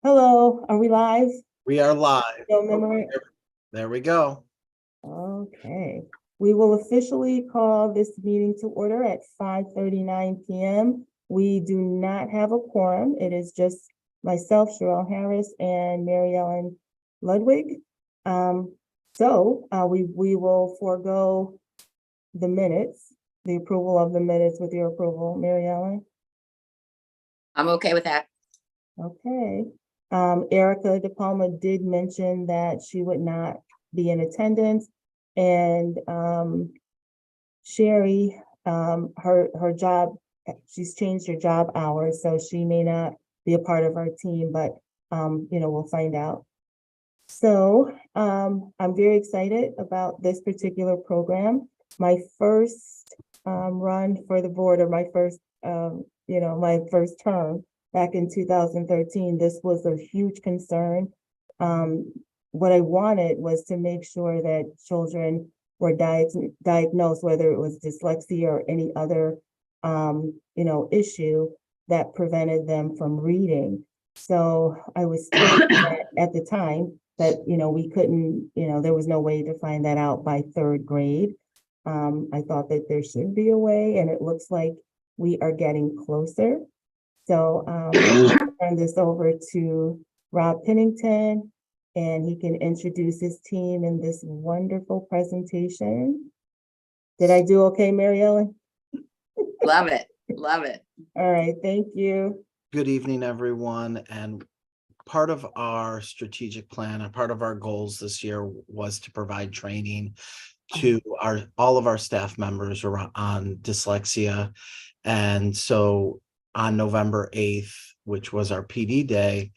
Hello, are we live? We are live. No Oh, memory. there we go. Okay. We will officially call this meeting to order at 5:39 p.m. We do not have a quorum. It is just myself, Sherelle Harris, and Mary Ellen Ludwig. We will forego the minutes, the approval of the minutes with your approval, Mary Ellen. I'm okay with that. Okay. Erica De Palma did mention that she would not be in attendance. And Sherry, her job, she's changed her job hours, so she may not be a part of our team, but we'll find out. So I'm very excited about this particular program. My first run for the board, or my first my first term back in 2013, this was a huge concern. What I wanted was to make sure that children were diagnosed, whether it was dyslexia or any other issue that prevented them from reading. So I was told that at the time that we couldn't, there was no way to find that out by third grade. I thought that there should be a way, and it looks like we are getting closer. So I'll turn this over to Rob Pennington, and he can introduce his team in this wonderful presentation. Did I do okay, Mary Ellen? Love it. Love it. All right, thank you. Good evening, everyone. And part of our strategic plan and part of our goals this year was to provide training to all of our staff members on dyslexia. And so on November 8th, which was our PD day,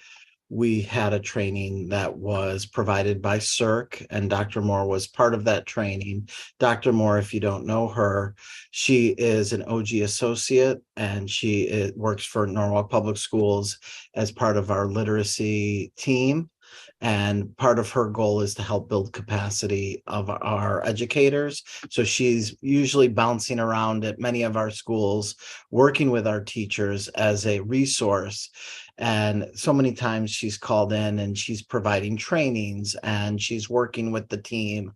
we had a training that was provided by CERC, and Dr. Moore was part of that training. Dr. Moore, if you don't know her, she is an OG associate, and she works for Norwalk Public Schools as part of our literacy team. And part of her goal is to help build capacity of our educators. So she's usually bouncing around at many of our schools, working with our teachers as a resource. And so many times she's called in and she's providing trainings and she's working with the team.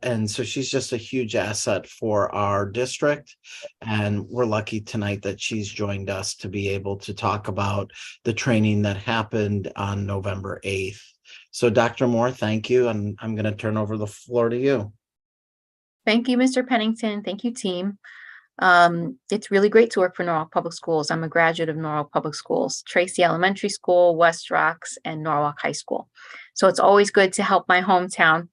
And so she's just a huge asset for our district. And we're lucky tonight that she's joined us to be able to talk about the training that happened on November 8th. So Dr. Moore, thank you. And I'm going to turn over the floor to you. Thank you, Mr. Pennington. Thank you, team. It's really great to work for Norwalk Public Schools. I'm a graduate of Norwalk Public Schools, Tracy Elementary School, West Rocks, and Norwalk High School. So it's always good to help my hometown.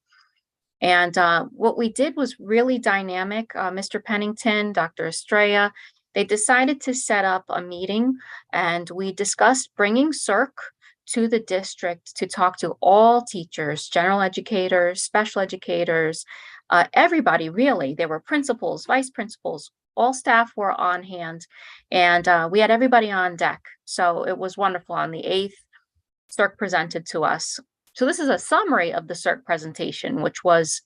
And what we did was really dynamic. Mr. Pennington, Dr. Estrella, they decided to set up a meeting, and we discussed bringing CERC to the district to talk to all teachers, general educators, special educators, everybody really. There were principals, vice principals, all staff were on hand, and we had everybody on deck. So it was wonderful. On the 8th, CERC presented to us. So this is a summary of the CERC presentation, which was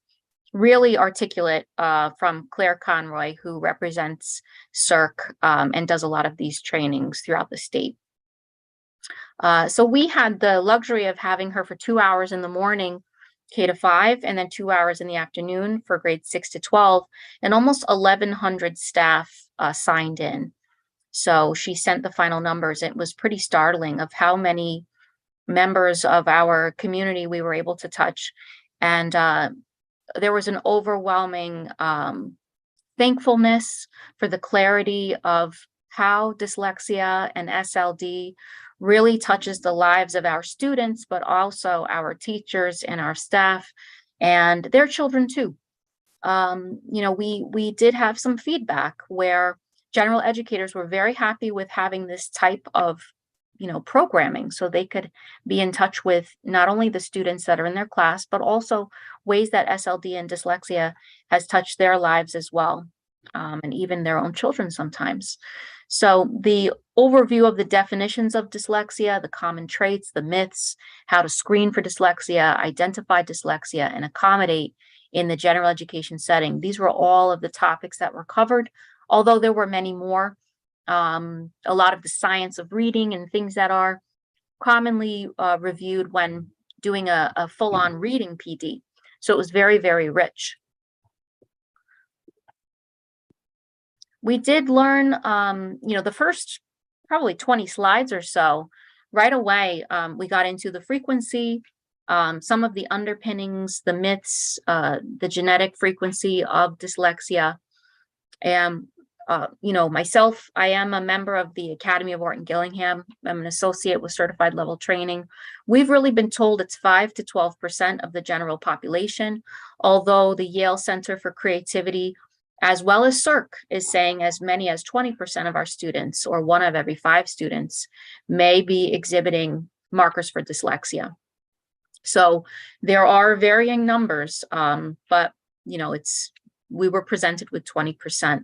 really articulate from Claire Conroy, who represents CERC and does a lot of these trainings throughout the state. So we had the luxury of having her for 2 hours in the morning, K to 5, and then 2 hours in the afternoon for grades 6 to 12, and almost 1,100 staff signed in. So she sent the final numbers. It was pretty startling of how many members of our community we were able to touch. And there was an overwhelming thankfulness for the clarity of how dyslexia and SLD really touches the lives of our students, but also our teachers and our staff and their children too. We did have some feedback where general educators were very happy with having this type of programming, so they could be in touch with not only the students that are in their class, but also ways that SLD and dyslexia has touched their lives as well, and even their own children sometimes. So the overview of the definitions of dyslexia, the common traits, the myths, how to screen for dyslexia, identify dyslexia, and accommodate in the general education setting. These were all of the topics that were covered, although there were many more. A lot of the science of reading and things that are commonly reviewed when doing a full-on reading PD. So it was very, very rich. We did learn, the first probably 20 slides or so, right away, we got into the frequency, some of the underpinnings, the myths, the genetic frequency of dyslexia. And, myself, I am a member of the Academy of Orton Gillingham. I'm an associate with certified level training. We've really been told it's 5 to 12% of the general population, although the Yale Center for Creativity, as well as CERC, is saying as many as 20% of our students, or 1 of every 5 students, may be exhibiting markers for dyslexia. So there are varying numbers, but we were presented with 20%.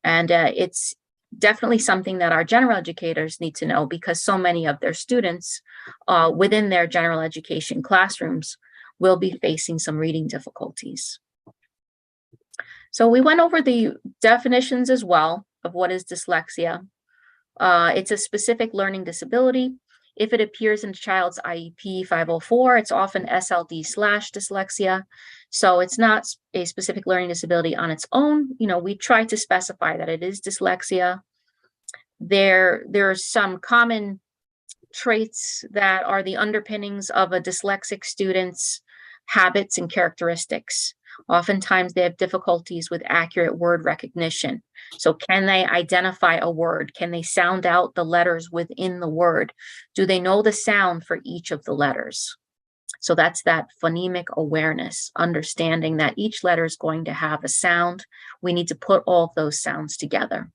And it's definitely something that our general educators need to know, because so many of their students within their general education classrooms will be facing some reading difficulties. So we went over the definitions as well of what is dyslexia. It's a specific learning disability. If it appears in a child's IEP 504, it's often SLD/dyslexia. So it's not a specific learning disability on its own. We try to specify that it is dyslexia. There are some common traits that are the underpinnings of a dyslexic student's habits and characteristics. Oftentimes they have difficulties with accurate word recognition. So can they identify a word? Can they sound out the letters within the word? Do they know the sound for each of the letters? So that's that phonemic awareness, understanding that each letter is going to have a sound. We need to put all of those sounds together.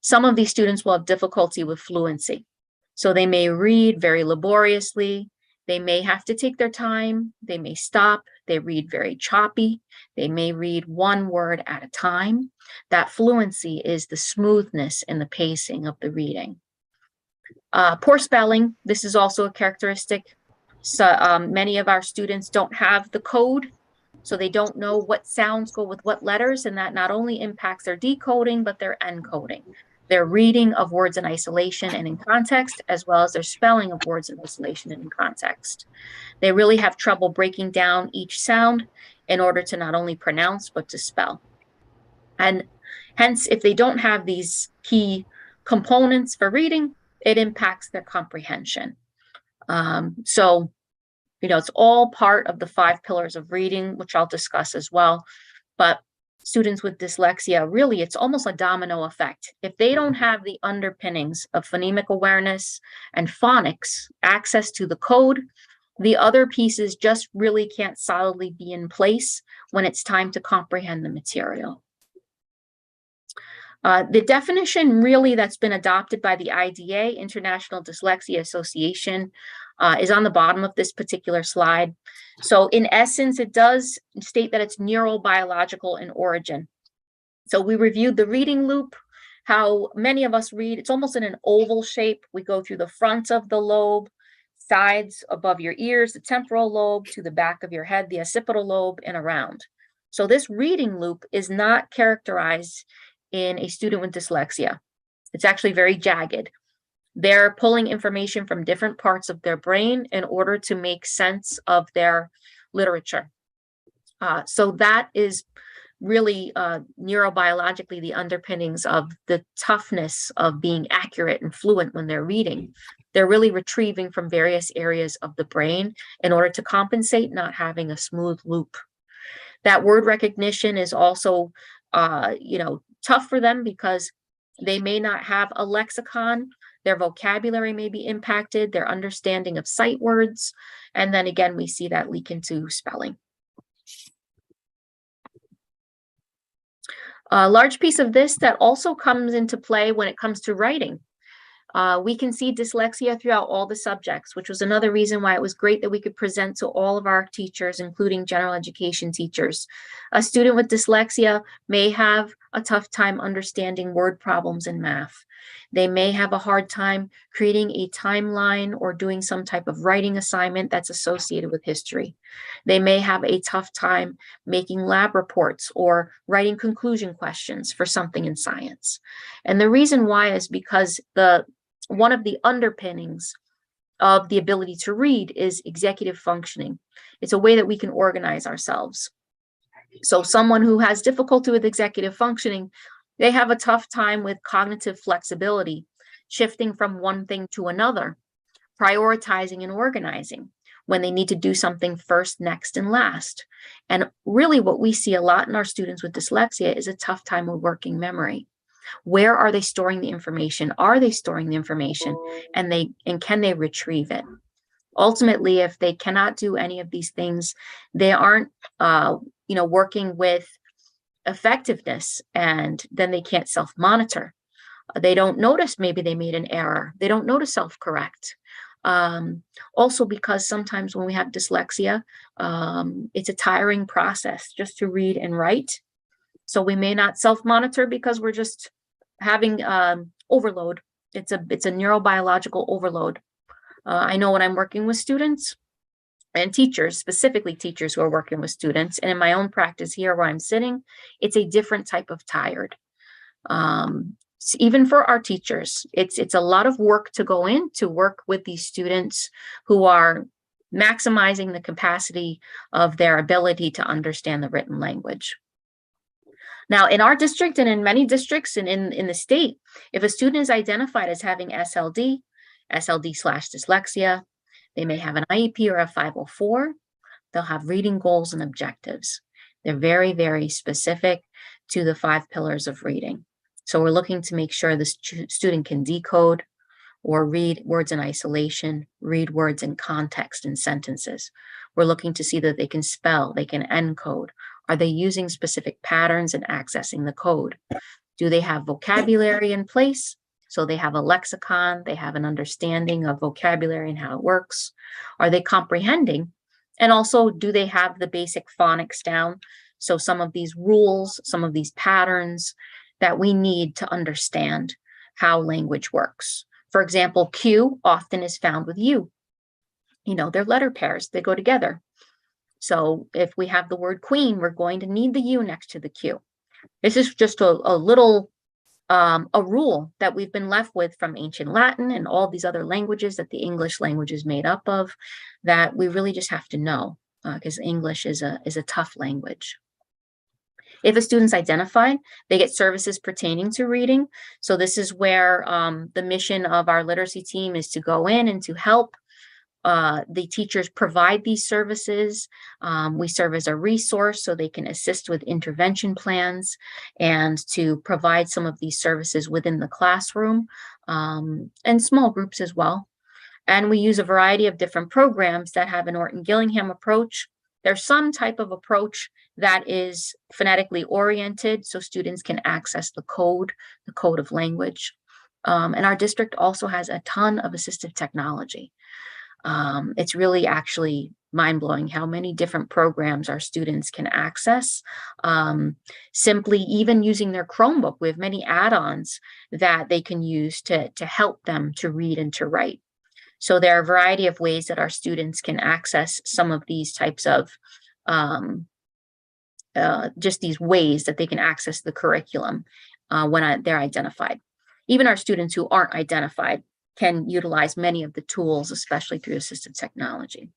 Some of these students will have difficulty with fluency. So they may read very laboriously. They may have to take their time. They may stop. They read very choppy. They may read one word at a time. That fluency is the smoothness and the pacing of the reading. Poor spelling. This is also a characteristic. So many of our students don't have the code, so they don't know what sounds go with what letters, and that not only impacts their decoding, but their encoding. Their reading of words in isolation and in context, as well as their spelling of words in isolation and in context. They really have trouble breaking down each sound in order to not only pronounce, but to spell. And hence, if they don't have these key components for reading, it impacts their comprehension. So it's all part of the 5 pillars of reading, which I'll discuss as well. But students with dyslexia, really, it's almost a domino effect. If they don't have the underpinnings of phonemic awareness and phonics, access to the code, the other pieces just really can't solidly be in place when it's time to comprehend the material. The definition really that's been adopted by the IDA, International Dyslexia Association, is on the bottom of this particular slide. So in essence, it does state that it's neurobiological in origin. So we reviewed the reading loop, how many of us read. It's almost in an oval shape. We go through the front of the lobe, sides above your ears, the temporal lobe, to the back of your head, the occipital lobe, and around. So this reading loop is not characterized in a student with dyslexia. It's actually very jagged. They're pulling information from different parts of their brain in order to make sense of their literature. So that is really neurobiologically the underpinnings of the toughness of being accurate and fluent when they're reading. They're really retrieving from various areas of the brain in order to compensate not having a smooth loop. That word recognition is also, tough for them because they may not have a lexicon. Their vocabulary may be impacted, their understanding of sight words. And then again, we see that leak into spelling. A large piece of this that also comes into play when it comes to writing. We can see dyslexia throughout all the subjects, which was another reason why it was great that we could present to all of our teachers, including general education teachers. A student with dyslexia may have a tough time understanding word problems in math. They may have a hard time creating a timeline or doing some type of writing assignment that's associated with history. They may have a tough time making lab reports or writing conclusion questions for something in science. And the reason why is because the one of the underpinnings of the ability to read is executive functioning. It's a way that we can organize ourselves. So someone who has difficulty with executive functioning, they have a tough time with cognitive flexibility, shifting from one thing to another, prioritizing and organizing when they need to do something first, next, and last. And really what we see a lot in our students with dyslexia is a tough time with working memory. Where are they storing the information? Are they storing the information? And can they retrieve it? Ultimately, if they cannot do any of these things, they aren't working with effectiveness, and then they can't self-monitor. They don't notice maybe they made an error. They don't know to self-correct. Also, because sometimes when we have dyslexia, it's a tiring process just to read and write. So we may not self-monitor because we're just having overload. It's a neurobiological overload. I know when I'm working with students and teachers, specifically teachers who are working with students, and in my own practice here where I'm sitting, it's a different type of tired. Even for our teachers, it's a lot of work to go in to work with these students who are maximizing the capacity of their ability to understand the written language. Now, in our district and in many districts and in the state, if a student is identified as having SLD/dyslexia, they may have an IEP or a 504. They'll have reading goals and objectives. They're very, very specific to the 5 pillars of reading. So we're looking to make sure the student can decode or read words in isolation, read words in context and sentences. We're looking to see that they can spell, they can encode. Are they using specific patterns and accessing the code? Do they have vocabulary in place? So they have a lexicon, they have an understanding of vocabulary and how it works. Are they comprehending? And also, do they have the basic phonics down? So some of these rules, some of these patterns that we need to understand how language works. For example, Q often is found with U. They're letter pairs, they go together. So if we have the word queen, we're going to need the U next to the Q. This is just a little rule that we've been left with from ancient Latin and all these other languages that the English language is made up of, that we really just have to know, because English is a tough language. If a student's identified, they get services pertaining to reading. So this is where the mission of our literacy team is to go in and to help the teachers provide these services. We serve as a resource so they can assist with intervention plans and to provide some of these services within the classroom and small groups as well. And we use a variety of different programs that have an Orton-Gillingham approach. There's some type of approach that is phonetically oriented so students can access the code of language. And our district also has a ton of assistive technology. It's really actually mind-blowing how many different programs our students can access. Simply even using their Chromebook, we have many add-ons that they can use to help them to read and to write. So there are a variety of ways that our students can access some of these types of just these ways that they can access the curriculum when they're identified. Even our students who aren't identified can utilize many of the tools, especially through assistive technology.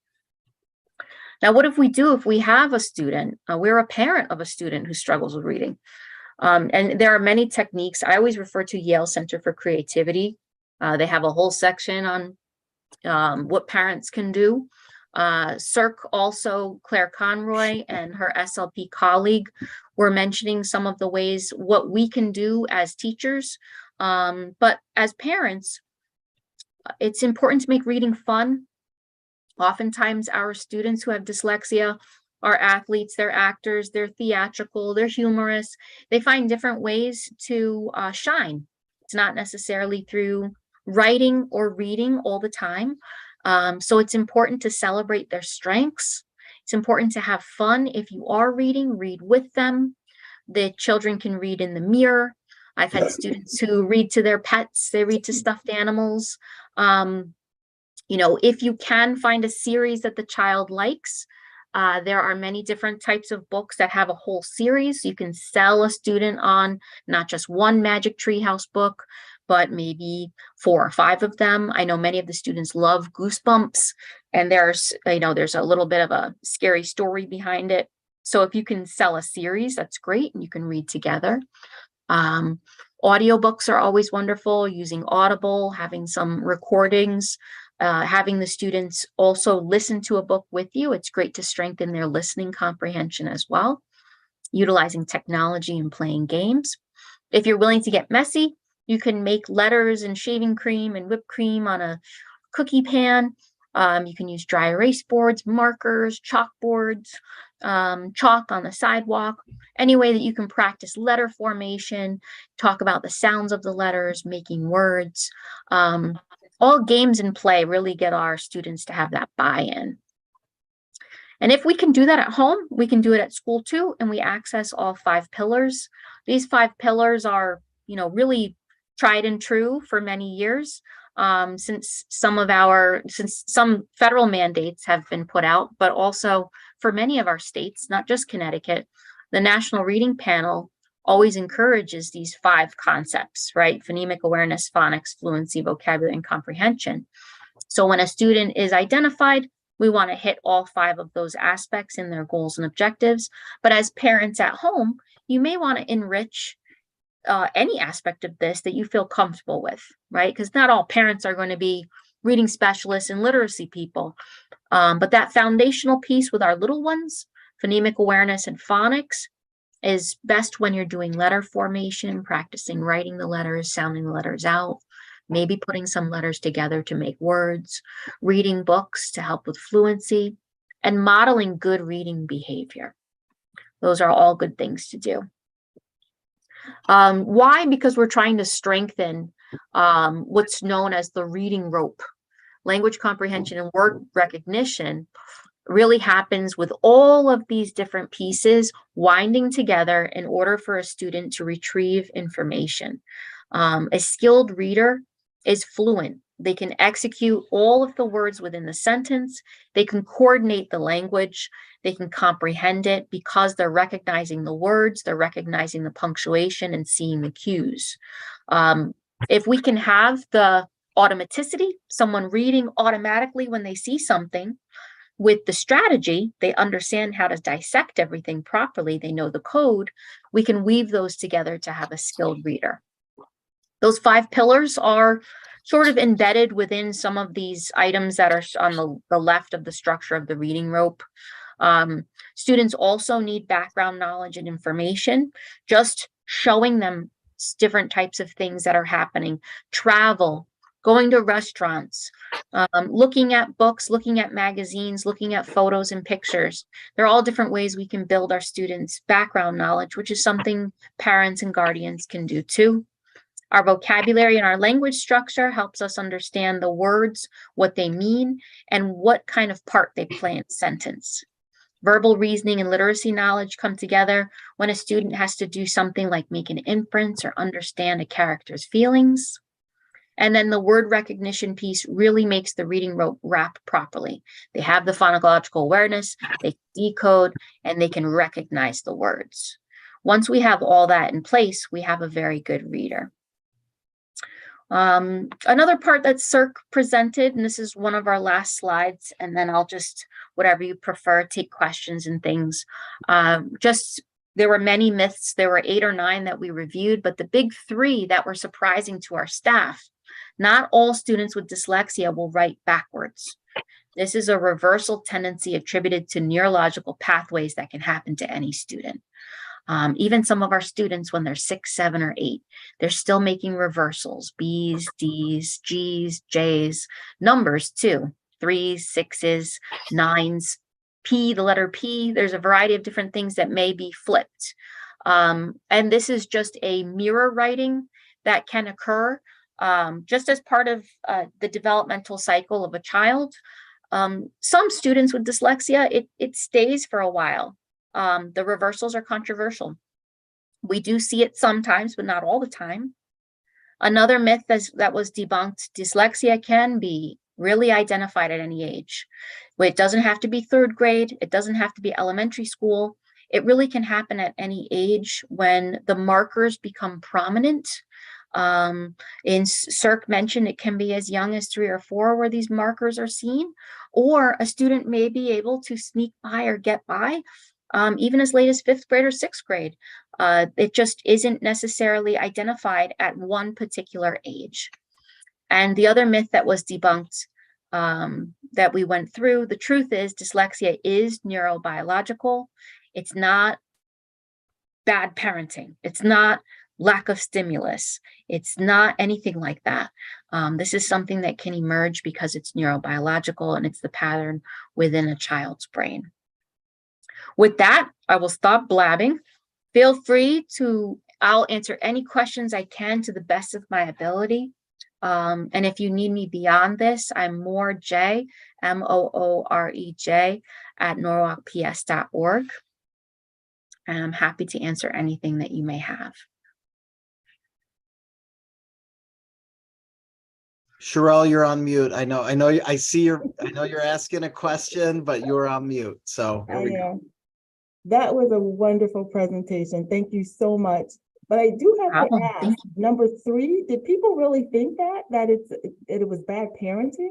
Now, what if we have a student, we're a parent of a student who struggles with reading? And there are many techniques. I always refer to Yale Center for Creativity. They have a whole section on what parents can do. CERC also, Claire Conroy and her SLP colleague were mentioning some of the ways what we can do as teachers. But as parents, it's important to make reading fun. Oftentimes our students who have dyslexia are athletes, they're actors, they're theatrical, they're humorous. They find different ways to shine. It's not necessarily through writing or reading all the time. So it's important to celebrate their strengths. It's important to have fun. If you are reading, read with them. The children can read in the mirror. I've had students who read to their pets, they read to stuffed animals. If you can find a series that the child likes, there are many different types of books that have a whole series. You can sell a student on not just one Magic Treehouse book, but maybe 4 or 5 of them. I know many of the students love Goosebumps, and there's a little bit of a scary story behind it. So if you can sell a series, that's great, and you can read together. Audiobooks are always wonderful, using Audible, having some recordings, having the students also listen to a book with you. It's great to strengthen their listening comprehension as well. Utilizing technology and playing games. If you're willing to get messy, you can make letters and shaving cream and whipped cream on a cookie pan. You can use dry erase boards, markers, chalkboards, chalk on the sidewalk, any way that you can practice letter formation, talk about the sounds of the letters, making words. All games and play really get our students to have that buy-in. And if we can do that at home, we can do it at school too, and we access all 5 pillars. These 5 pillars are, really tried and true for many years, since some federal mandates have been put out, but also for many of our states, not just Connecticut, the National Reading Panel always encourages these 5 concepts, right? Phonemic awareness, phonics, fluency, vocabulary, and comprehension. So when a student is identified, we want to hit all 5 of those aspects in their goals and objectives. But as parents at home, you may want to enrich any aspect of this that you feel comfortable with, right? Because not all parents are going to be reading specialists and literacy people. But that foundational piece with our little ones, phonemic awareness and phonics, is best when you're doing letter formation, practicing writing the letters, sounding the letters out, maybe putting some letters together to make words, reading books to help with fluency, and modeling good reading behavior. Those are all good things to do. Why? Because we're trying to strengthen what's known as the reading rope. Language comprehension and word recognition really happens with all of these different pieces winding together in order for a student to retrieve information. A skilled reader is fluent. They can execute all of the words within the sentence. They can coordinate the language. They can comprehend it because they're recognizing the words, they're recognizing the punctuation and seeing the cues. If we can have the automaticity, someone reading automatically when they see something, with the strategy, they understand how to dissect everything properly, they know the code, we can weave those together to have a skilled reader. Those 5 pillars are sort of embedded within some of these items that are on the left of the structure of the reading rope. Students also need background knowledge and information, just showing them different types of things that are happening, travel, going to restaurants, looking at books, looking at magazines, looking at photos and pictures. There are all different ways we can build our students' background knowledge, which is something parents and guardians can do too. Our vocabulary and our language structure helps us understand the words, what they mean, and what kind of part they play in a sentence. Verbal reasoning and literacy knowledge come together when a student has to do something like make an inference or understand a character's feelings. And then the word recognition piece really makes the reading rope wrap properly. They have the phonological awareness, they decode, and they can recognize the words. Once we have all that in place, we have a very good reader. Another part that Cirque presented, and this is one of our last slides, and then I'll just, whatever you prefer, take questions and things. There were many myths. There were 8 or 9 that we reviewed, but the big 3 that were surprising to our staff. Not all students with dyslexia will write backwards. This is a reversal tendency attributed to neurological pathways that can happen to any student. Even some of our students, when they're 6, 7, or 8, they're still making reversals, B's, D's, G's, J's, numbers too, 3s, 6s, 9s, P, the letter P. There's a variety of different things that may be flipped. And this is just a mirror writing that can occur just as part of the developmental cycle of a child. Some students with dyslexia, it stays for a while. The reversals are controversial. We do see it sometimes, but not all the time. Another myth that was debunked, dyslexia can be really identified at any age. It doesn't have to be 3rd grade. It doesn't have to be elementary school. It really can happen at any age when the markers become prominent. In Cirque mentioned it can be as young as 3 or 4 where these markers are seen, or a student may be able to sneak by or get by even as late as 5th grade or 6th grade. It just isn't necessarily identified at one particular age. And the other myth that was debunked that we went through, the truth is dyslexia is neurobiological. It's not bad parenting. It's not lack of stimulus. It's not anything like that. This is something that can emerge because it's neurobiological and it's the pattern within a child's brain. With that, I will stop blabbing. Feel free to, I'll answer any questions I can to the best of my ability. And if you need me beyond this, I'm Moorej, MOOREJ, at norwalkps.org. And I'm happy to answer anything that you may have. Sherelle, you're on mute. I know, I see I know you're asking a question, but you're on mute. So here we go. That was a wonderful presentation. Thank you so much. But I do have to ask, number 3, did people really think that it was bad parenting?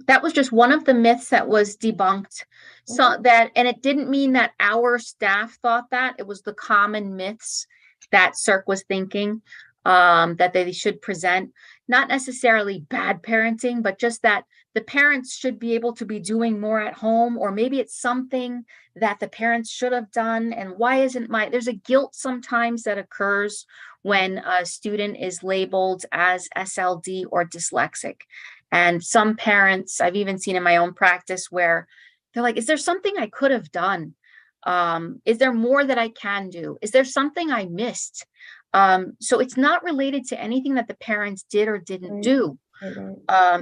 That was just one of the myths that was debunked. So that, and it didn't mean that our staff thought that. It was the common myths that Cirque was thinking that they should present. Not necessarily bad parenting, but just that the parents should be able to be doing more at home, or maybe it's something that the parents should have done. And why isn't there's a guilt sometimes that occurs when a student is labeled as SLD or dyslexic. And some parents, I've even seen in my own practice where they're like, is there something I could have done? Is there more that I can do? Is there something I missed? So it's not related to anything that the parents did or didn't do.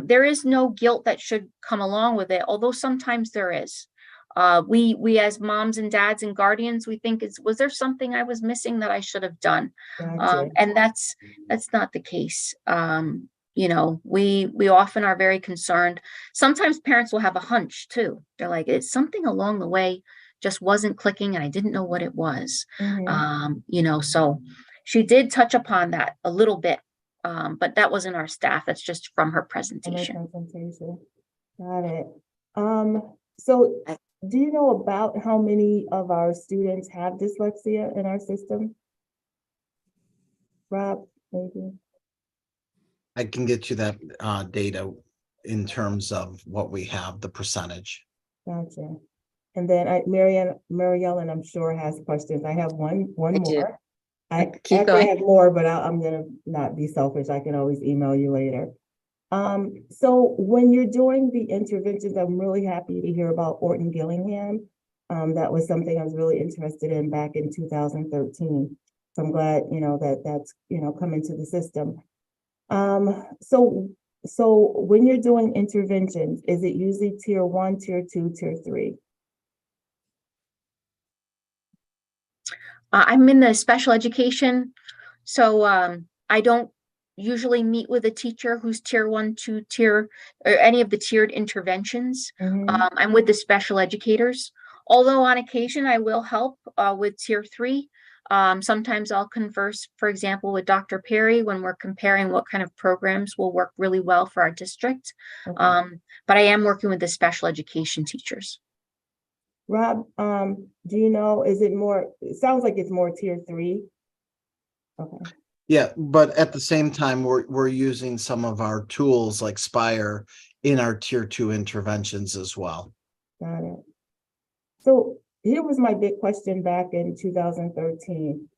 There is no guilt that should come along with it, although sometimes there is. We as moms and dads and guardians, we think, was there something I was missing that I should have done? And that's not the case. You know, we often are very concerned. Sometimes parents will have a hunch too. They're like, it's something along the way just wasn't clicking and I didn't know what it was. You know, so she did touch upon that a little bit, but that wasn't our staff. That's just from her presentation. Got it. So do you know about how many of our students have dyslexia in our system? Rob, maybe? I can get you that data in terms of what we have, the percentage. Gotcha. And then Mary Ellen, I'm sure has questions. I have one more. I have more, but I'm gonna not be selfish. I can always email you later. So when you're doing the interventions, I'm really happy to hear about Orton Gillingham. That was something I was really interested in back in 2013. So I'm glad, you know, that's, you know, come into the system. So when you're doing interventions, is it usually tier 1, tier 2, tier 3? I'm in the special education, so I don't usually meet with a teacher who's tier 1, 2, tier, or any of the tiered interventions. I'm with the special educators, although on occasion I will help with tier 3. Sometimes I'll converse, for example, with Dr. Perry when we're comparing what kind of programs will work really well for our district. But I am working with the special education teachers. Rob, do you know, is it more, it sounds like it's more tier 3. Okay. Yeah, but at the same time, we're using some of our tools like Spire in our tier 2 interventions as well. Got it. So here was my big question back in 2013.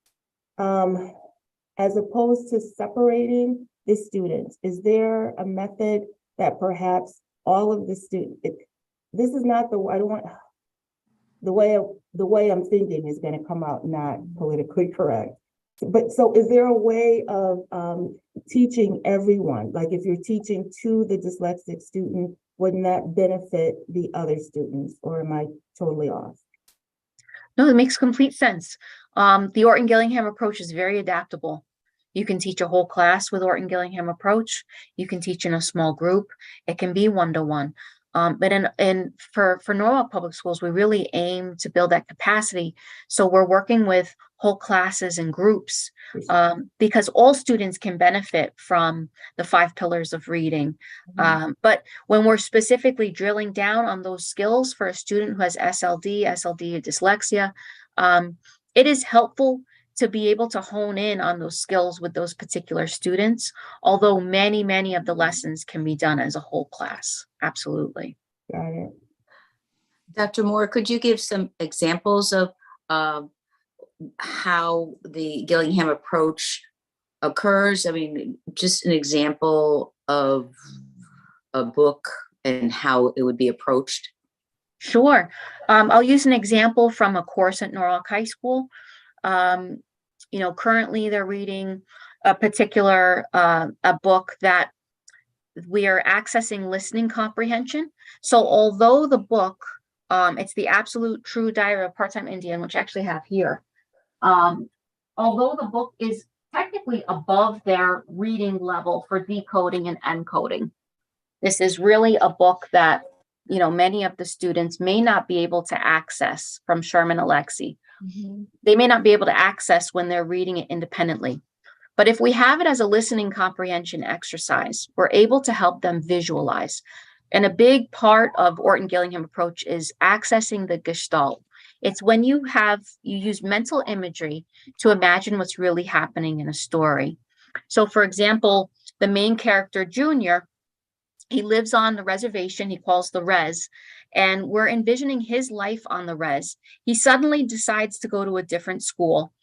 As opposed to separating the students, is there a method that perhaps all of the students, this is not the, I don't want, the way I'm thinking is going to come out not politically correct. But so is there a way of teaching everyone? Like if you're teaching to the dyslexic student, wouldn't that benefit the other students, or am I totally off? No, it makes complete sense. The Orton Gillingham approach is very adaptable. You can teach a whole class with Orton Gillingham approach. You can teach in a small group. It can be one-to-one. For Norwalk Public Schools, we really aim to build that capacity. So we're working with whole classes and groups, because all students can benefit from the 5 pillars of reading. But when we're specifically drilling down on those skills for a student who has SLD or dyslexia, it is helpful to be able to hone in on those skills with those particular students, although many of the lessons can be done as a whole class. Absolutely. Got it. Dr. Moore, could you give some examples of how the Gillingham approach occurs? I mean, just an example of a book and how it would be approached. Sure. I'll use an example from a course at Norwalk High School. Currently they're reading a particular a book that we are accessing listening comprehension. So although the book, it's the Absolute True Diary of a Part-Time Indian, which I actually have here. Although the book is technically above their reading level for decoding and encoding, this is really a book that many of the students may not be able to access from Sherman Alexie. They may not be able to access when they're reading it independently. But if we have it as a listening comprehension exercise, we're able to help them visualize. And a big part of Orton Gillingham approach is accessing the gestalt. It's when you use mental imagery to imagine what's really happening in a story. So for example, the main character, Junior, he lives on the reservation he calls the res, and we're envisioning his life on the res. He suddenly decides to go to a different school,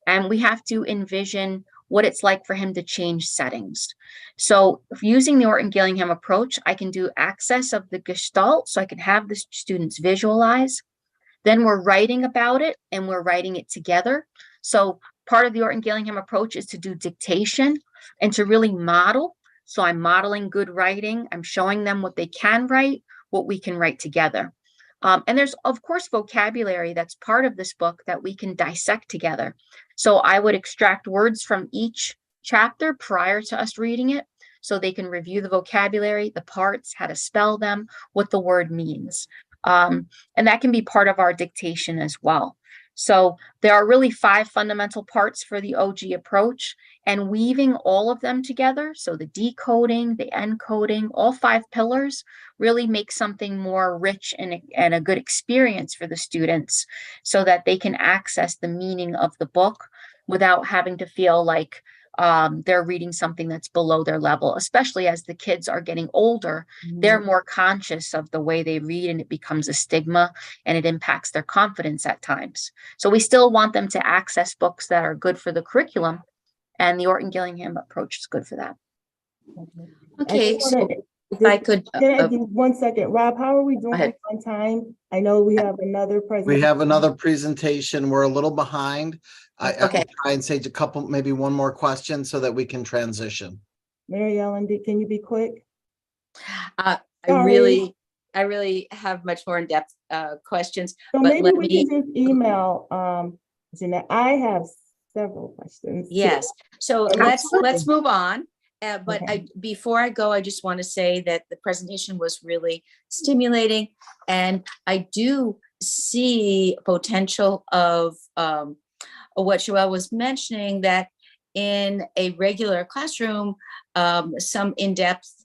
and we have to envision what it's like for him to change settings. So using the Orton Gillingham approach, I can do access of the gestalt, so I can have the students visualize. Then we're writing about it, and we're writing it together. So part of the Orton Gillingham approach is to do dictation and to really model. So I'm modeling good writing. I'm showing them what they can write, what we can write together. And there's, of course, vocabulary that's part of this book that we can dissect together. So I would extract words from each chapter prior to us reading it, so they can review the vocabulary, the parts, how to spell them, what the word means. And that can be part of our dictation as well. So there are really 5 fundamental parts for the OG approach, and weaving all of them together, so the decoding, the encoding, all 5 pillars really make something more rich and a good experience for the students, so that they can access the meaning of the book without having to feel like they're reading something that's below their level. Especially as the kids are getting older, they're more conscious of the way they read, and it becomes a stigma, and it impacts their confidence at times. So we still want them to access books that are good for the curriculum, and the Orton Gillingham approach is good for that. Okay, so if I could, Can I do 1 second? Rob, how are we doing ahead. on time? I know we have another presentation. We have another presentation. We're a little behind. I Okay. will try and say a couple, maybe one more question so that we can transition. Mary Ellen, can you be quick? I Sorry. really have much more in-depth questions, So but maybe let we me, can just email Jeanette. I have several questions. too. yes. So Okay. let's move on. But Okay. before I go, I just want to say that the presentation was really stimulating, and I do see potential of what Joelle was mentioning, that in a regular classroom, some in-depth,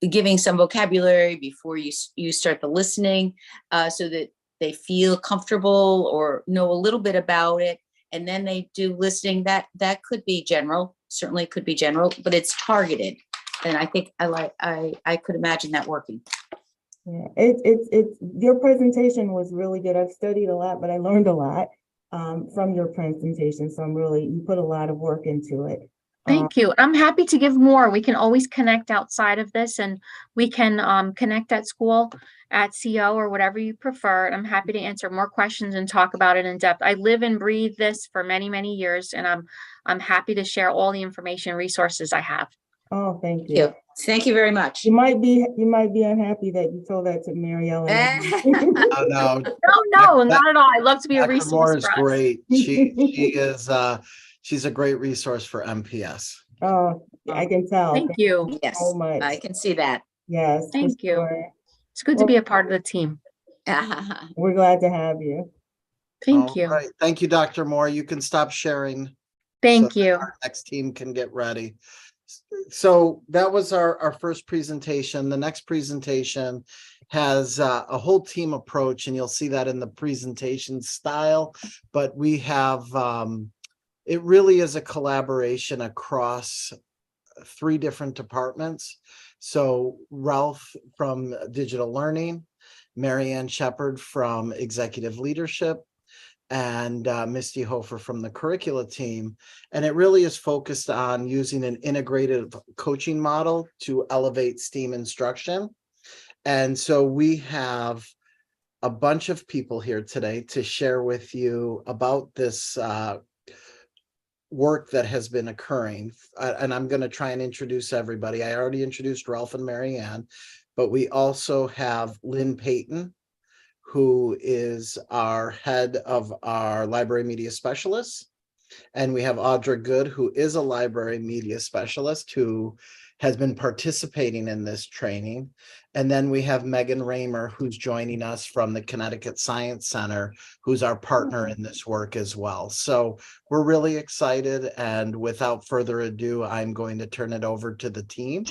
giving some vocabulary before you start the listening, so that they feel comfortable or know a little bit about it, and then they do listening. That could be general, certainly could be general, but it's targeted, and I think I could imagine that working. Yeah, it's your presentation was really good. I've studied a lot, but I learned a lot from your presentation. So you put a lot of work into it. Thank you. I'm happy to give more. We can always connect outside of this, and we can connect at school, at CO, or whatever you prefer. I'm happy to answer more questions and talk about it in depth. I live and breathe this for many years, and I'm happy to share all the information and resources I have. Oh, thank you. Thank you very much. You might be unhappy that you told that to Mary Ellen. Oh, no, No, not at all. I love to be a Dr. resource Moore is for us. great. She is, she's a great resource for MPS. Oh, I can tell. Thank you. Yes, so much. I can see that. Yes, for Thank you. sure. It's good to be a part of the team. We're glad to have you. Thank All you. right. Thank you, Dr. Moore. You can stop sharing. Thank so that you. Our next team can get ready. So that was our first presentation. The next presentation has a whole team approach, and you'll see that in the presentation style. But we have, it really is a collaboration across 3 different departments. So Ralph from Digital Learning, Marianne Shepard from Executive Leadership, and Misty Hofer from the curricula team. And it really is focused on using an integrated coaching model to elevate STEAM instruction. And so we have a bunch of people here today to share with you about this work that has been occurring. And I'm going to try and introduce everybody. I already introduced Ralph and Marianne, but we also have Lynn Payton, who is our head of our library media specialists. And we have Audra Good, who is a library media specialist who has been participating in this training. And then we have Megan Raymer, who's joining us from the Connecticut Science Center, who's our partner in this work as well. So we're really excited. And without further ado, I'm going to turn it over to the team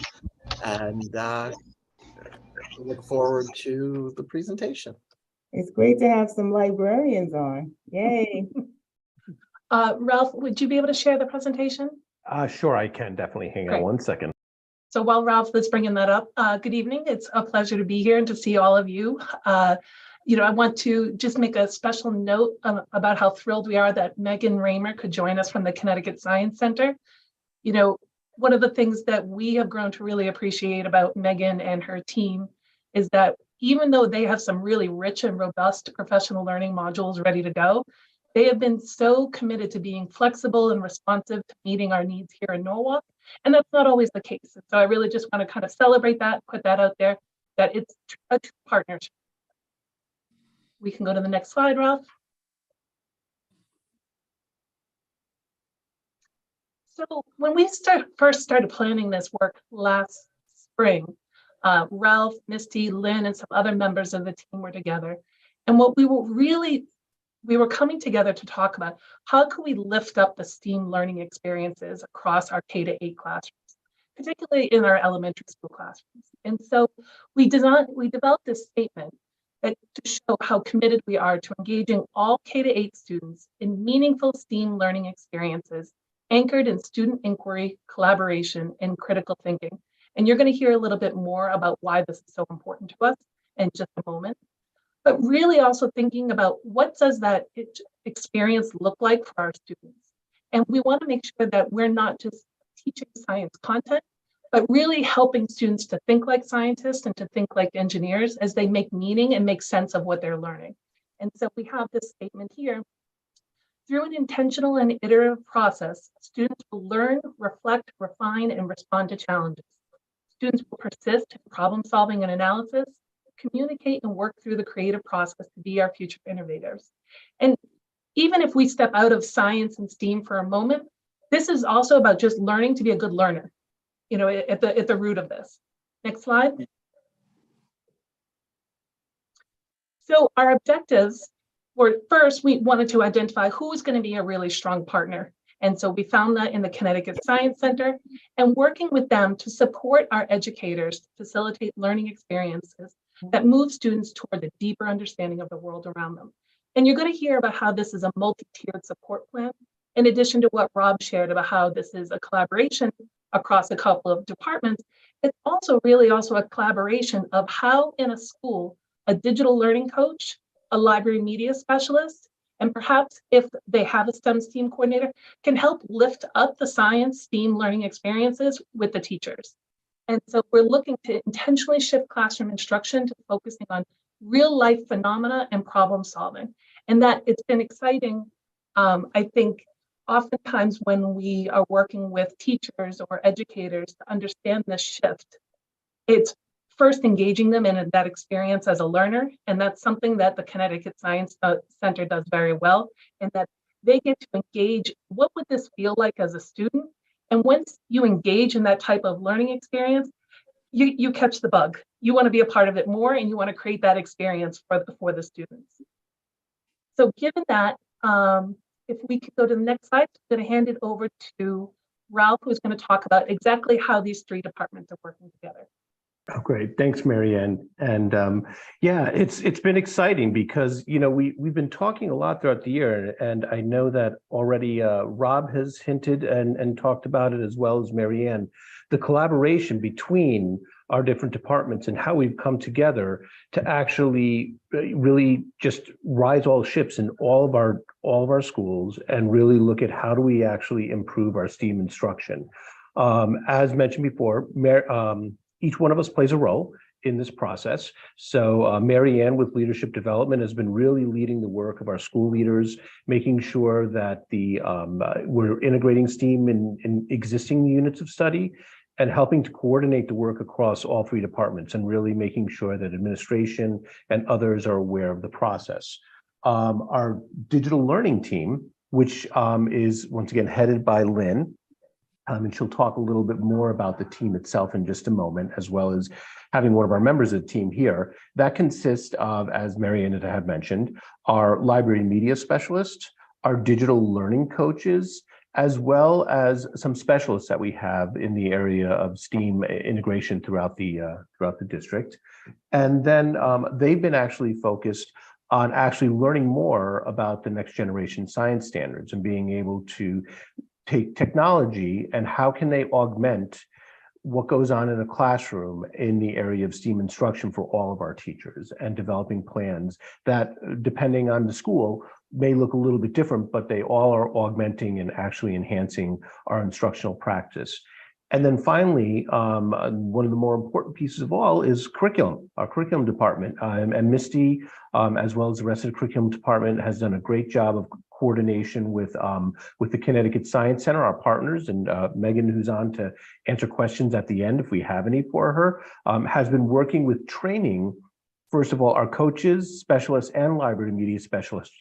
and look forward to the presentation. It's great to have some librarians on. Yay. Ralph, would you be able to share the presentation? Sure, I can definitely. Hang Great. on one second. So while Ralph is bringing that up, good evening. It's a pleasure to be here and to see all of you. I want to just make a special note about how thrilled we are that Megan Raymer could join us from the Connecticut Science Center. One of the things that we have grown to really appreciate about Megan and her team is that even though they have some really rich and robust professional learning modules ready to go, they have been so committed to being flexible and responsive to meeting our needs here in Norwalk. And that's not always the case. So I really just want to kind of celebrate that, put that out there, that it's a true partnership. We can go to the next slide, Ralph. So when we first started planning this work last spring, Ralph, Misty, Lynn, and some other members of the team were together. And what we were coming together to talk about, how can we lift up the STEAM learning experiences across our K-8 classrooms, particularly in our elementary school classrooms. And so we developed this statement to show how committed we are to engaging all K-8 students in meaningful STEAM learning experiences anchored in student inquiry, collaboration, and critical thinking. And you're going to hear a little bit more about why this is so important to us in just a moment. But really also thinking about what does that experience look like for our students. And we want to make sure that we're not just teaching science content, but really helping students to think like scientists and to think like engineers as they make meaning and make sense of what they're learning. And so we have this statement here. Through an intentional and iterative process, students will learn, reflect, refine, and respond to challenges. Students will persist in problem solving and analysis, communicate and work through the creative process to be our future innovators. And even if we step out of science and STEAM for a moment, this is also about just learning to be a good learner, at the root of this. Next slide. So our objectives were, first, we wanted to identify who's going to be a really strong partner. And so we found that in the Connecticut Science Center, and working with them to support our educators to facilitate learning experiences that move students toward a deeper understanding of the world around them. And you're going to hear about how this is a multi-tiered support plan, in addition to what Rob shared about how this is a collaboration across a couple of departments. It's also a collaboration of how in a school, a digital learning coach, a library media specialist, and perhaps if they have a STEM STEAM coordinator, can help lift up the science STEAM learning experiences with the teachers. And so we're looking to intentionally shift classroom instruction to focusing on real life phenomena and problem solving. And that it's been exciting. I think oftentimes when we are working with teachers or educators to understand this shift, it's first engaging them in that experience as a learner. And that's something that the Connecticut Science Center does very well, and that they get to engage, what would this feel like as a student? And once you engage in that type of learning experience, you catch the bug. You want to be a part of it more, and you want to create that experience for the students. So given that, if we could go to the next slide, I'm going to hand it over to Ralph, who's going to talk about exactly how these three departments are working together. Oh, great. Thanks, Mary Ann. And yeah, it's been exciting because, you know, we've been talking a lot throughout the year, and I know that already Rob has hinted and talked about it, as well as Mary Ann, the collaboration between our different departments and how we've come together to actually really just rise all ships in all of our schools and really look at how do we actually improve our STEAM instruction. As mentioned before, each one of us plays a role in this process. So Mary Ann with leadership development has been really leading the work of our school leaders, making sure that we're integrating STEAM in existing units of study and helping to coordinate the work across all three departments and really making sure that administration and others are aware of the process. Our digital learning team, which is once again headed by Lynn, and she'll talk a little bit more about the team itself in just a moment, as well as having one of our members of the team here. That consists of, as Mary Ann had mentioned, our library media specialists, our digital learning coaches, as well as some specialists that we have in the area of STEAM integration throughout the district. And then they've been actually focused on actually learning more about the next generation science standards and being able to take technology and how can they augment what goes on in a classroom in the area of STEAM instruction for all of our teachers, and developing plans that, depending on the school, may look a little bit different, but they all are augmenting and actually enhancing our instructional practice. And then finally, one of the more important pieces of all is curriculum, our curriculum department. And Misty, as well as the rest of the curriculum department, has done a great job of coordination with the Connecticut Science Center, our partners, and Megan, who's on to answer questions at the end if we have any for her, has been working with training, first of all, our coaches, specialists, and library media specialists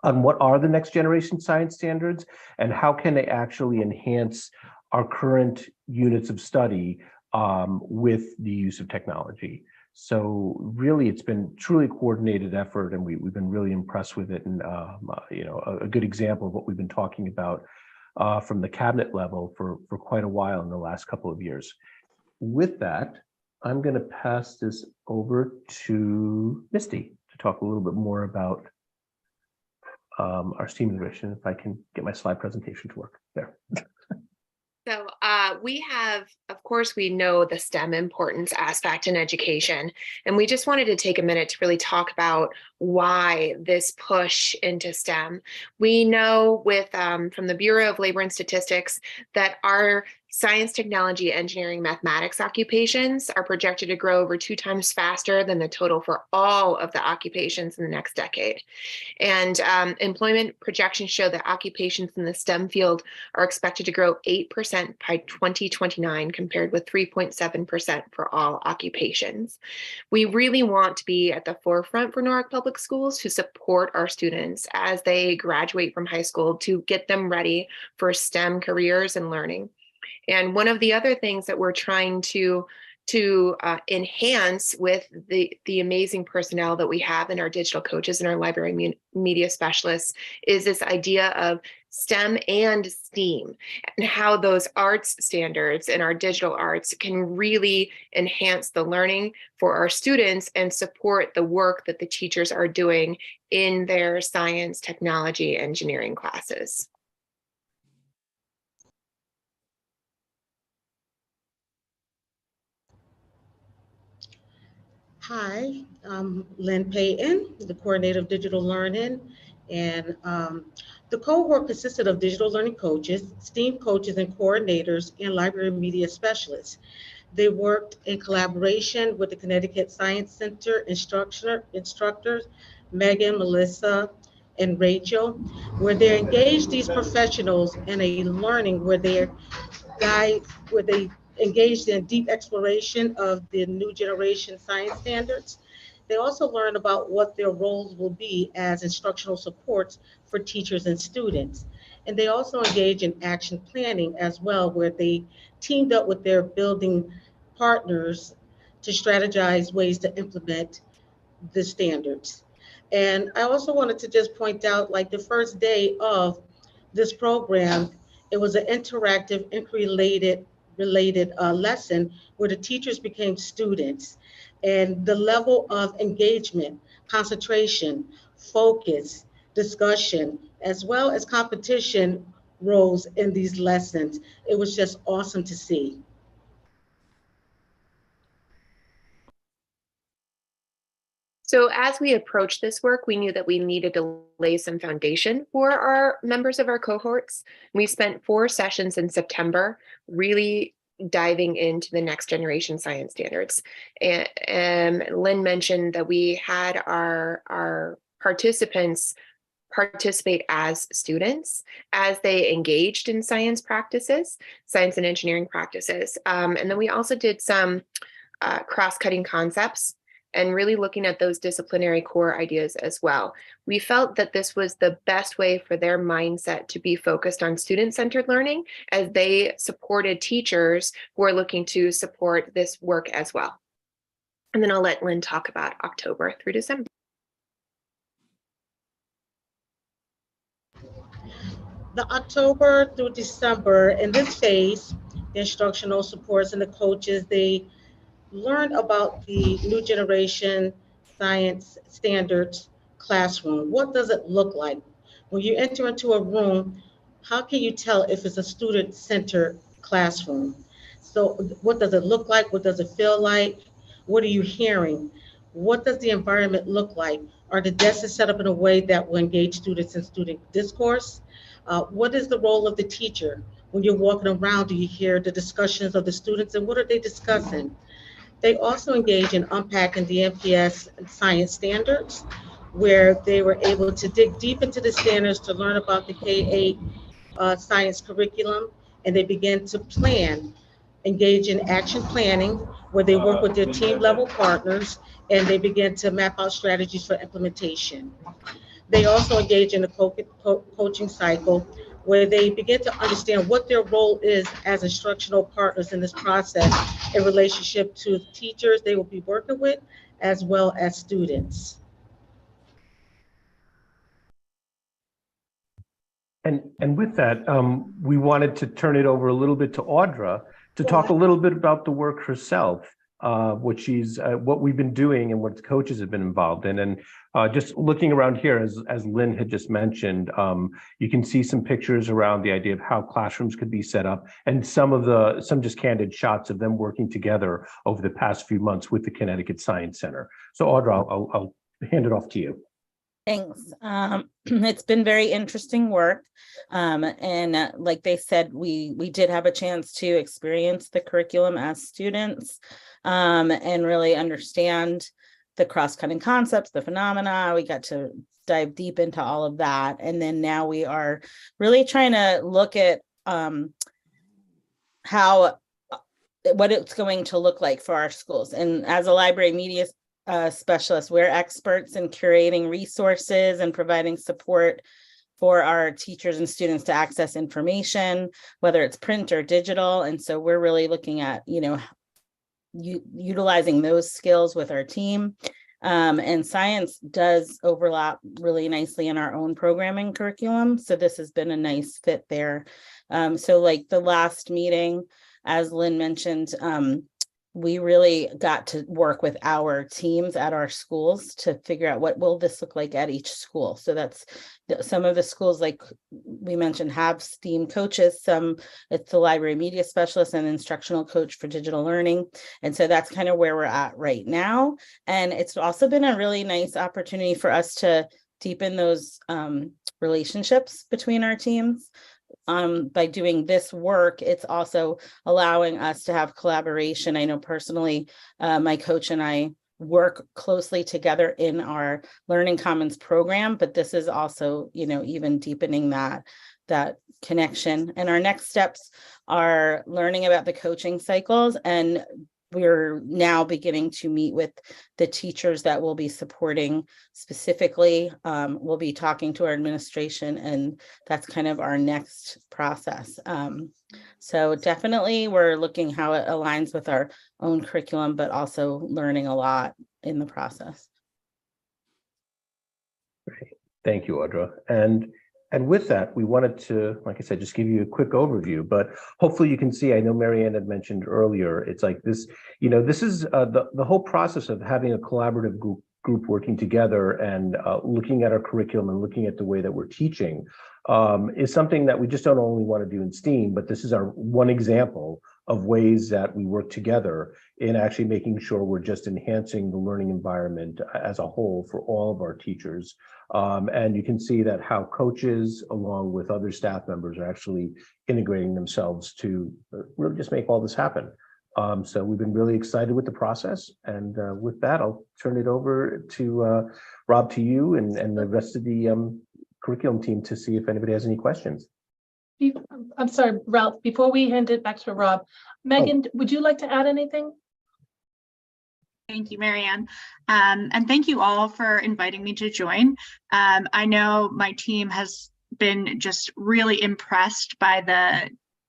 on what are the next generation science standards and how can they actually enhance our current units of study with the use of technology. So really, it's been truly a coordinated effort, and we've been really impressed with it. And you know, a good example of what we've been talking about from the cabinet level for quite a while in the last couple of years. With that, I'm going to pass this over to Misty to talk a little bit more about our STEAM integration. If I can get my slide presentation to work there. So we have, of course, we know the STEM importance aspect in education, and we just wanted to take a minute to really talk about why this push into STEM. We know from the Bureau of Labor and Statistics that our science, technology, engineering, mathematics occupations are projected to grow over 2 times faster than the total for all of the occupations in the next decade. And employment projections show that occupations in the STEM field are expected to grow 8% by 2029, compared with 3.7% for all occupations. We really want to be at the forefront for Norwalk Public Schools to support our students as they graduate from high school, to get them ready for STEM careers and learning. And one of the other things that we're trying to enhance with the amazing personnel that we have in our digital coaches and our library media specialists is this idea of STEM and STEAM, and how those arts standards and our digital arts can really enhance the learning for our students and support the work that the teachers are doing in their science, technology, engineering classes. Hi, I'm Lynn Payton, the coordinator of digital learning, and the cohort consisted of digital learning coaches, STEAM coaches and coordinators, and library media specialists. They worked in collaboration with the Connecticut Science Center instructors, Megan, Melissa, and Rachel, where they engaged these professionals in a learning where they engaged in deep exploration of the new generation science standards. They also learn about what their roles will be as instructional supports for teachers and students. And they also engage in action planning as well, where they teamed up with their building partners to strategize ways to implement the standards. And I also wanted to just point out, like the first day of this program, it was an interactive, inquiry related lesson where the teachers became students. And the level of engagement, concentration, focus, discussion, as well as competition rose in these lessons. It was just awesome to see. So as we approached this work, we knew that we needed to lay some foundation for our members of our cohorts. We spent 4 sessions in September, really diving into the next generation science standards. And Lynn mentioned that we had our participants participate as students as they engaged in science practices, science and engineering practices. And then we also did some cross-cutting concepts and really looking at those disciplinary core ideas as well. We felt that this was the best way for their mindset to be focused on student-centered learning as they supported teachers who are looking to support this work as well. And then I'll let Lynn talk about October through December. The October through December, in this phase, the instructional supports and the coaches, they learn about the new generation science standards classroom. What does it look like? When you enter into a room, how can you tell if it's a student-centered classroom? So what does it look like? What does it feel like? What are you hearing? What does the environment look like? Are the desks set up in a way that will engage students in student discourse? What is the role of the teacher? When you're walking around, do you hear the discussions of the students and what are they discussing? They also engage in unpacking the NPS science standards, where they were able to dig deep into the standards to learn about the K-8 science curriculum, and they begin to plan, engage in action planning, where they work with their team level partners, and they begin to map out strategies for implementation. They also engage in a coaching cycle where they begin to understand what their role is as instructional partners in this process in relationship to teachers they will be working with as well as students. And with that, we wanted to turn it over a little bit to Audra to talk a little bit about the work herself, what we've been doing and what the coaches have been involved in. And just looking around here, as Lynn had just mentioned, you can see some pictures around the idea of how classrooms could be set up and some just candid shots of them working together over the past few months with the Connecticut Science Center. So Audra, I'll hand it off to you. Thanks. It's been very interesting work. And like they said, we did have a chance to experience the curriculum as students and really understand the cross-cutting concepts, the phenomena. We got to dive deep into all of that. And then now we are really trying to look at what it's going to look like for our schools. And as a library media specialists, we're experts in curating resources and providing support for our teachers and students to access information, whether it's print or digital. And so we're really looking at, utilizing those skills with our team. And science does overlap really nicely in our own programming curriculum. So this has been a nice fit there. So like the last meeting, as Lynn mentioned, we really got to work with our teams at our schools to figure out what will this look like at each school. So that's some of the schools, like we mentioned, have STEAM coaches. Some it's the library media specialist and instructional coach for digital learning. And so that's kind of where we're at right now. And it's also been a really nice opportunity for us to deepen those relationships between our teams. By doing this work, it's also allowing us to have collaboration. I know personally, my coach and I work closely together in our Learning Commons program, but this is also, even deepening that connection. And our next steps are learning about the coaching cycles and we're now beginning to meet with the teachers that will be supporting specifically. We'll be talking to our administration, and that's kind of our next process. So definitely we're looking how it aligns with our own curriculum, but also learning a lot in the process. Great. Thank you, Audra. And with that, we wanted to, like I said, just give you a quick overview, but hopefully you can see, I know Marianne had mentioned earlier, it's like this, this is the whole process of having a collaborative group working together and looking at our curriculum and looking at the way that we're teaching is something that we just don't only want to do in STEAM, but this is our one example of ways that we work together in actually making sure we're just enhancing the learning environment as a whole for all of our teachers. And you can see that how coaches, along with other staff members, are actually integrating themselves to really just make all this happen. So we've been really excited with the process. And with that, I'll turn it over to Rob, to you and the rest of the curriculum team to see if anybody has any questions. I'm sorry, Ralph, before we hand it back to Rob, Megan, would you like to add anything? Thank you, Marianne. And thank you all for inviting me to join. I know my team has been just really impressed by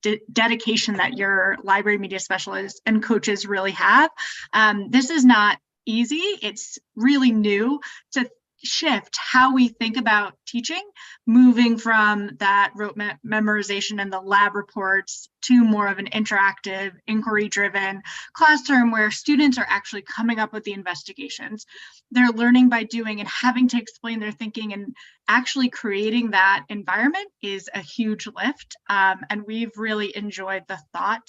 the dedication that your library media specialists and coaches really have. This is not easy. It's really new to shift how we think about teaching, moving from that rote memorization and the lab reports to more of an interactive, inquiry-driven classroom where students are actually coming up with the investigations. They're learning by doing and having to explain their thinking, and actually creating that environment is a huge lift. And we've really enjoyed the thought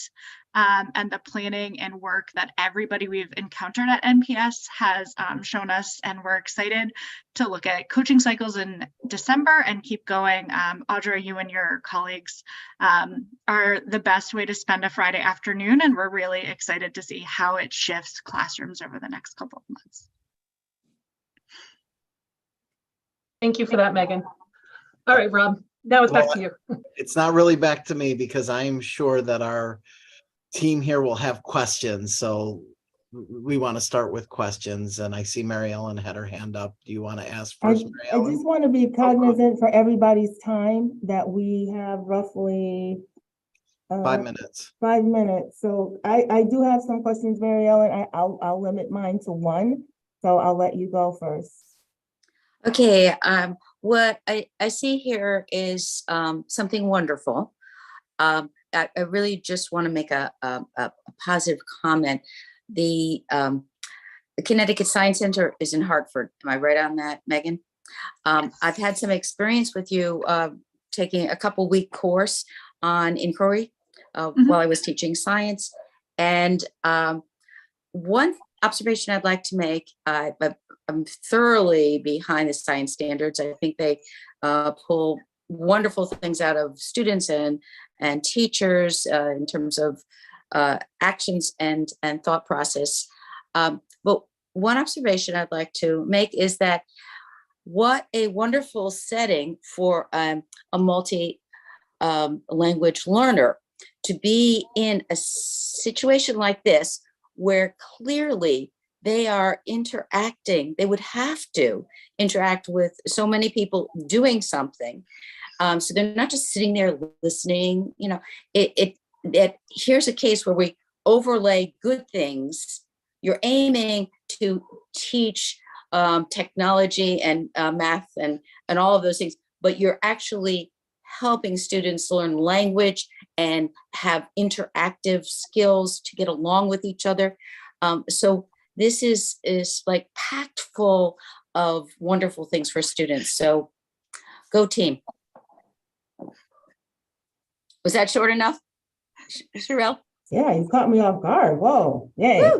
and the planning and work that everybody we've encountered at NPS has shown us, and we're excited to look at coaching cycles in December and keep going. Audra, you and your colleagues are the best way to spend a Friday afternoon, and we're really excited to see how it shifts classrooms over the next couple of months. Thank you for that, Megan. All right, Rob, now it's back to you. It's not really back to me because I'm sure that our team here will have questions. So we want to start with questions, and I see Mary Ellen had her hand up. Do you want to ask first, Mary Ellen? I just want to be cognizant for everybody's time that we have roughly 5 minutes. 5 minutes. So I do have some questions, Mary Ellen. I'll limit mine to one. So I'll let you go first. Okay, what I see here is something wonderful. I really just want to make a positive comment. The Connecticut Science Center is in Hartford. Am I right on that, Megan? I've had some experience with you taking a couple-week course on inquiry while I was teaching science. And one observation I'd like to make, I'm thoroughly behind the science standards. I think they pull wonderful things out of students and teachers in terms of actions and thought process. But one observation I'd like to make is that what a wonderful setting for a multi language learner to be in a situation like this, where clearly they are interacting. They would have to interact with so many people doing something. So they're not just sitting there listening. Here's a case where we overlay good things. You're aiming to teach technology and math and all of those things, but you're actually helping students learn language and have interactive skills to get along with each other. So this is like packed full of wonderful things for students. So go team. Was that short enough, Sherelle? Yeah, you caught me off guard. Whoa, yay.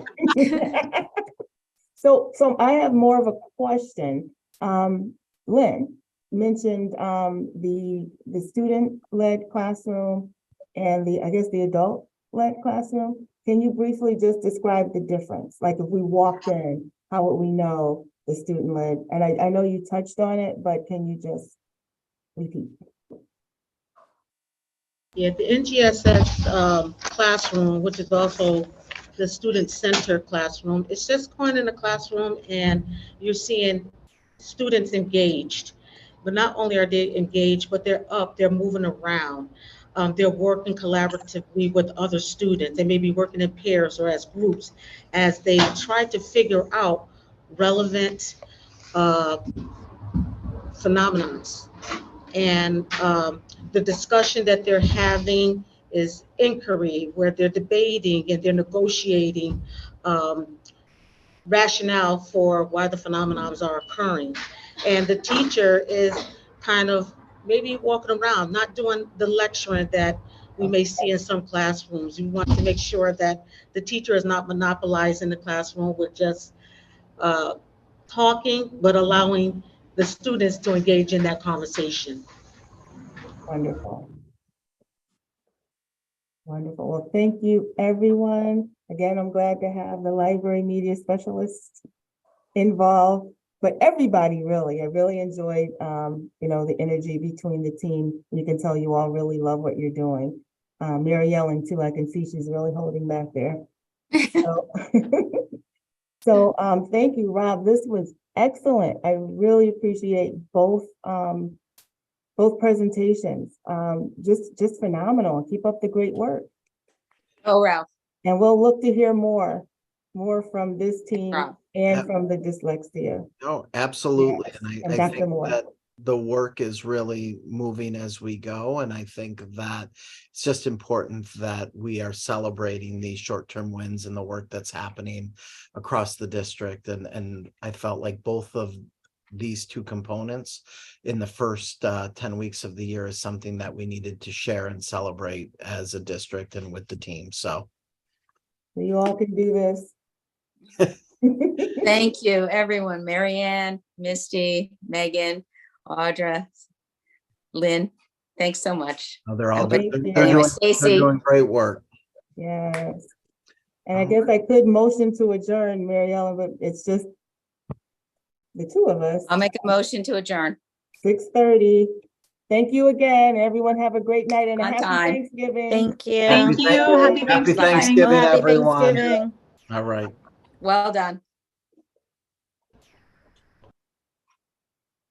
So I have more of a question. Lynn mentioned the student-led classroom and the adult-led classroom. Can you briefly just describe the difference? Like if we walked in, how would we know the student-led? And I know you touched on it, but can you just repeat? Yeah, the NGSS classroom, which is also the student center classroom. It's just going in the classroom and you're seeing students engaged. But not only are they engaged, but they're up, they're moving around. They're working collaboratively with other students. They may be working in pairs or as groups as they try to figure out relevant phenomenons. And the discussion that they're having is inquiry, where they're debating and they're negotiating rationale for why the phenomenons are occurring. And the teacher is kind of maybe walking around, not doing the lecturing that we may see in some classrooms. We want to make sure that the teacher is not monopolizing the classroom with just talking, but allowing the students to engage in that conversation. Wonderful. Wonderful. Well, thank you, everyone. Again, I'm glad to have the library media specialist involved, but everybody really. I really enjoyed, the energy between the team. You can tell you all really love what you're doing. Mary Ellen too, I can see she's really holding back there. So, thank you, Rob. This was excellent. I really appreciate both presentations. Just phenomenal. Keep up the great work. Oh, Ralph. And we'll look to hear more from this team Wow. and from the dyslexia. No, absolutely. Yes. And And I Dr. think Moore. that the work is really moving as we go. And I think that it's just important that we are celebrating these short-term wins and the work that's happening across the district. And I felt like both of these two components in the first 10 weeks of the year is something that we needed to share and celebrate as a district and with the team. So You all can do this. Thank you, everyone. Marianne, Misty, Megan, Audra, Lynn, thanks so much. they're all Thank doing, you. they're Anyway, doing, Stacy. they're doing great work. Yes. And I guess I could motion to adjourn, Mary Ellen, but it's just the two of us. I'll make a motion to adjourn. 6:30. Thank you again. Everyone have a great night and a On happy time. Thanksgiving. Thank you. Thank you. Happy Happy Thanksgiving. Thanksgiving, Happy everyone. Thanksgiving. All right. Well done.